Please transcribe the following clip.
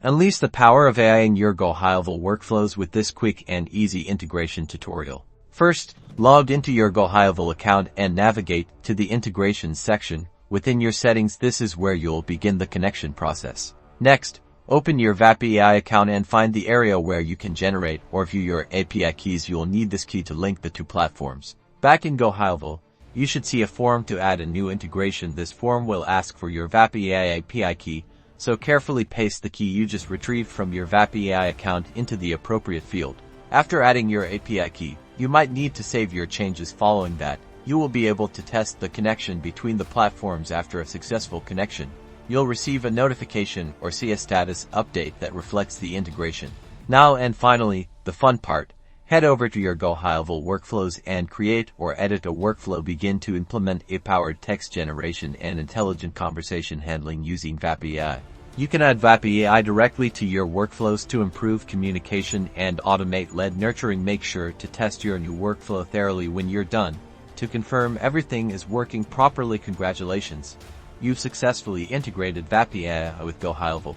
Unleash the power of AI in your Gohighlevel workflows with this quick and easy integration tutorial. First, log into your Gohighlevel account and navigate to the Integrations section. Within your settings, this is where you'll begin the connection process. Next, open your Vapi Ai account and find the area where you can generate or view your API keys. You'll need this key to link the two platforms. Back in Gohighlevel, you should see a form to add a new integration. This form will ask for your Vapi Ai API key, so carefully paste the key you just retrieved from your Vapi Ai account into the appropriate field. After adding your API key, you might need to save your changes. Following that, you will be able to test the connection between the platforms. After a successful connection, you'll receive a notification or see a status update that reflects the integration. Now and finally, the fun part. Head over to your Gohighlevel workflows and create or edit a workflow. Begin to implement AI-powered text generation and intelligent conversation handling using Vapi Ai. You can add Vapi Ai directly to your workflows to improve communication and automate lead nurturing. Make sure to test your new workflow thoroughly when you're done to confirm everything is working properly. Congratulations! You've successfully integrated Vapi Ai with Gohighlevel.